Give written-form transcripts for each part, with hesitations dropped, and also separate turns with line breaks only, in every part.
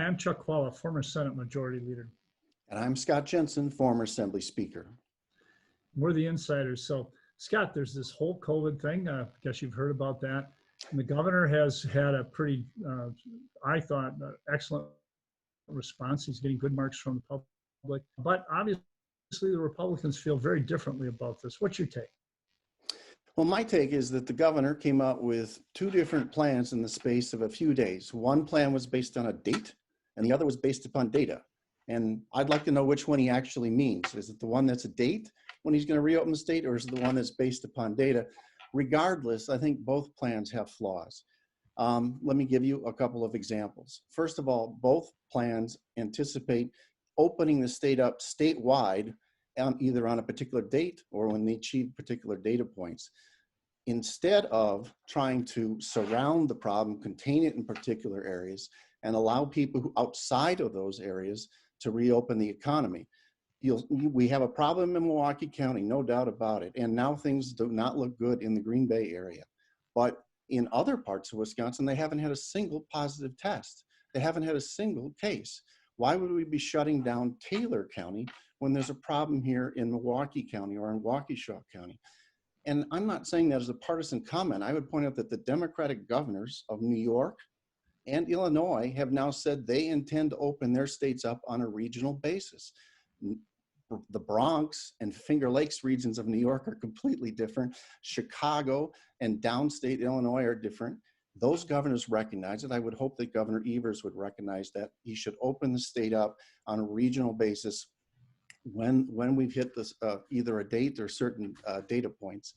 Hi, I'm Chuck Chvala, former Senate Majority Leader.
And I'm Scott Jensen, former Assembly Speaker.
We're the insiders. So, Scott, there's this whole COVID thing. I guess you've heard about that. And the governor has had a pretty, I thought, excellent response. He's getting good marks from the public. But obviously, the Republicans feel very differently about this. What's your take?
Well, my take is that the governor came out with two different plans in the space of a few days. One plan was based on a date, and the other was based upon data. And I'd like to know which one he actually means. Is it the one that's a date when he's going to reopen the state, or is it the one that's based upon data? Regardless, I think both plans have flaws. Let me give you a couple of examples. First of all, both plans anticipate opening the state up statewide either on a particular date or when they achieve particular data points. Instead of trying to surround the problem, contain it in particular areas, and allow people who outside of those areas to reopen the economy. We have a problem in Milwaukee County, no doubt about it, and now things do not look good in the Green Bay area. But in other parts of Wisconsin, they haven't had a single positive test. They haven't had a single case. Why would we be shutting down Taylor County when there's a problem here in Milwaukee County or in Waukesha County? And I'm not saying that as a partisan comment. I would point out that the Democratic governors of New York and Illinois have now said they intend to open their states up on a regional basis. The Bronx and Finger Lakes regions of New York are completely different. Chicago and downstate Illinois are different. Those governors recognize it. I would hope that Governor Evers would recognize that he should open the state up on a regional basis when we've hit this either a date or certain data points.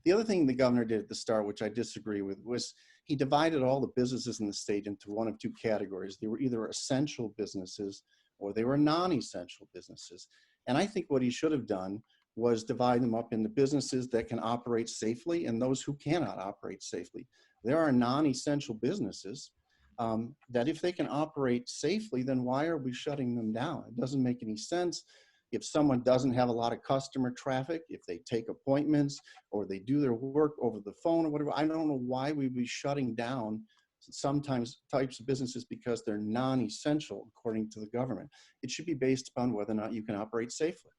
The other thing the governor did at the start, which I disagree with, was he divided all the businesses in the state into one of two categories. They were either essential businesses or they were non-essential businesses. And I think what he should have done was divide them up into businesses that can operate safely and those who cannot operate safely. There are non-essential businesses that if they can operate safely, then why are we shutting them down? It doesn't make any sense. If someone doesn't have a lot of customer traffic, if they take appointments or they do their work over the phone or whatever, I don't know why we'd be shutting down sometimes types of businesses because they're non-essential according to the government. It should be based upon whether or not you can operate safely.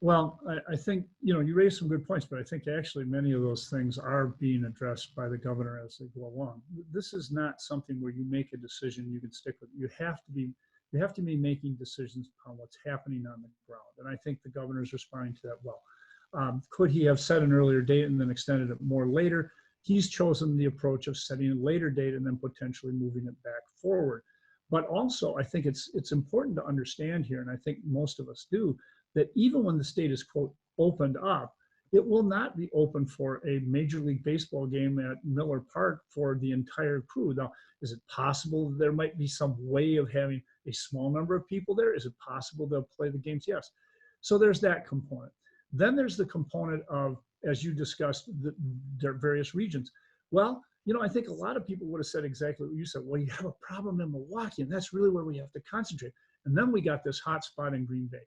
Well, I think, you raised some good points, but I think actually many of those things are being addressed by the governor as they go along. This is not something where you make a decision, you can stick with it. You have to be making decisions on what's happening on the ground. And I think the governor is responding to that well. Could he have set an earlier date and then extended it more later? He's chosen the approach of setting a later date and then potentially moving it back forward. But also, I think it's important to understand here, and I think most of us do, that even when the state is, quote, opened up, it will not be open for a Major League Baseball game at Miller Park for the entire crew. Now, is it possible there might be some way of having a small number of people there? Is it possible they'll play the games? Yes. So there's that component. Then there's the component of, as you discussed, their various regions. Well, I think a lot of people would have said exactly what you said. Well, you have a problem in Milwaukee, and that's really where we have to concentrate. And then we got this hot spot in Green Bay.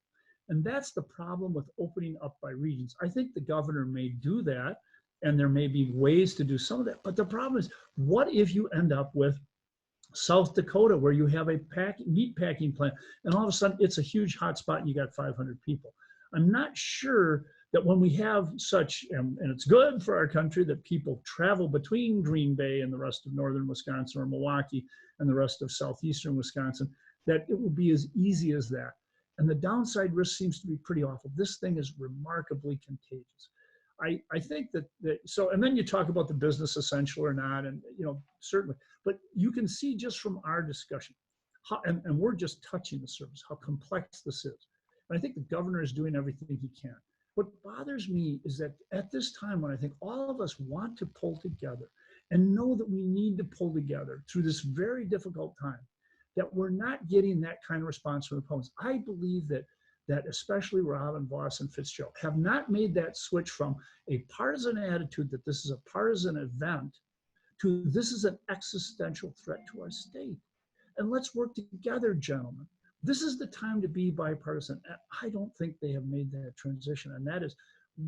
And that's the problem with opening up by regions. I think the governor may do that, and there may be ways to do some of that. But the problem is, what if you end up with South Dakota, where you have a meat packing plant, and all of a sudden it's a huge hot spot and you got 500 people? I'm not sure that when we have such, and it's good for our country that people travel between Green Bay and the rest of northern Wisconsin, or Milwaukee and the rest of southeastern Wisconsin, that it will be as easy as that. And the downside risk seems to be pretty awful. This thing is remarkably contagious. I think that so, and then you talk about the business essential or not, and certainly, but you can see just from our discussion, how, and we're just touching the surface, how complex this is. And I think the governor is doing everything he can. What bothers me is that at this time when I think all of us want to pull together and know that we need to pull together through this very difficult time, that we're not getting that kind of response from opponents. I believe that especially Robin, Voss, and Fitzgerald have not made that switch from a partisan attitude that this is a partisan event to this is an existential threat to our state. And let's work together, gentlemen. This is the time to be bipartisan. I don't think they have made that transition, and that is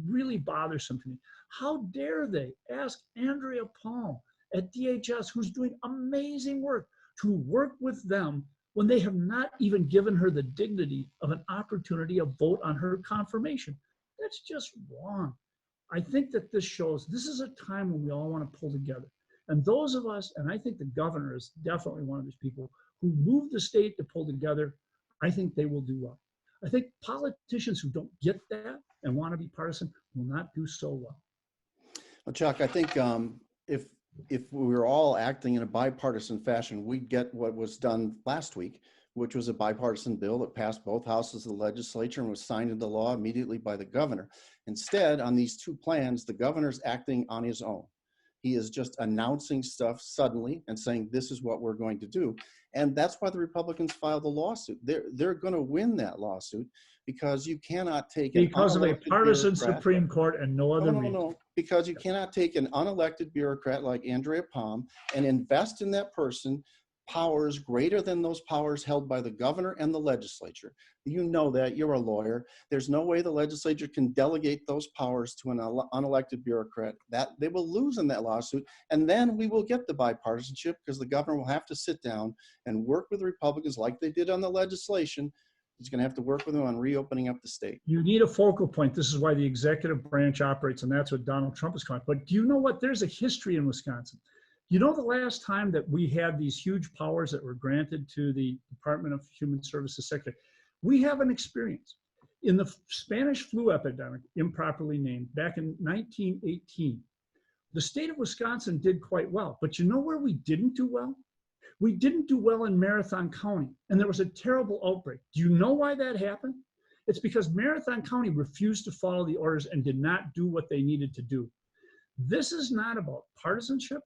really bothersome to me. How dare they ask Andrea Palm at DHS, who's doing amazing work, to work with them when they have not even given her the dignity of an opportunity to vote on her confirmation. That's just wrong. I think that this shows this is a time when we all want to pull together. And those of us, and I think the governor is definitely one of these people who moved the state to pull together, I think they will do well. I think politicians who don't get that and want to be partisan will not do so well.
Well, Chuck, I think if we were all acting in a bipartisan fashion, we'd get what was done last week, which was a bipartisan bill that passed both houses of the legislature and was signed into law immediately by the governor. Instead, on these two plans, the governor's acting on his own. He is just announcing stuff suddenly and saying, this is what we're going to do. And that's why the Republicans filed the lawsuit. They're going to win that lawsuit because you cannot take
because of a partisan Supreme Court and no other reason.
No, because you cannot take an unelected bureaucrat like Andrea Palm and invest in that person powers greater than those powers held by the governor and the legislature. You know that, you're a lawyer. There's no way the legislature can delegate those powers to an unelected bureaucrat. That they will lose in that lawsuit, and then we will get the bipartisanship because the governor will have to sit down and work with Republicans like they did on the legislation. He's going to have to work with them on reopening up the state.
You need a focal point. This is why the executive branch operates, and that's what Donald Trump is calling. But do you know what? There's a history in Wisconsin. You know, the last time that we had these huge powers that were granted to the Department of Human Services Secretary, we have an experience. In the Spanish flu epidemic, improperly named, back in 1918, the state of Wisconsin did quite well. But you know where we didn't do well? We didn't do well in Marathon County, and there was a terrible outbreak. Do you know why that happened? It's because Marathon County refused to follow the orders and did not do what they needed to do. This is not about partisanship.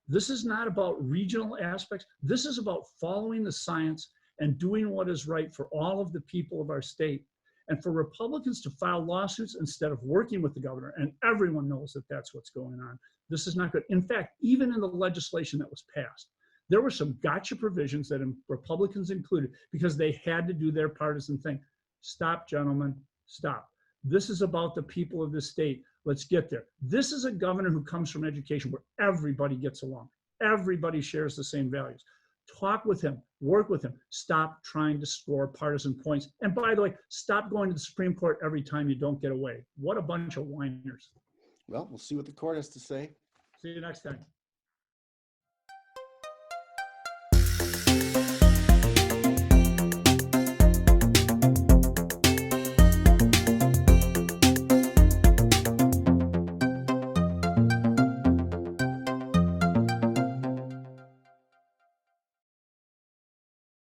This is not about regional aspects. This is about following the science and doing what is right for all of the people of our state. And for Republicans to file lawsuits instead of working with the governor, and everyone knows that that's what's going on. This is not good. In fact, even in the legislation that was passed, there were some gotcha provisions that Republicans included because they had to do their partisan thing. Stop, gentlemen, stop. This is about the people of the state. Let's get there. This is a governor who comes from education where everybody gets along. Everybody shares the same values. Talk with him, work with him. Stop trying to score partisan points. And by the way, stop going to the Supreme Court every time you don't get away. What a bunch of whiners.
Well, we'll see what the court has to say.
See you next time.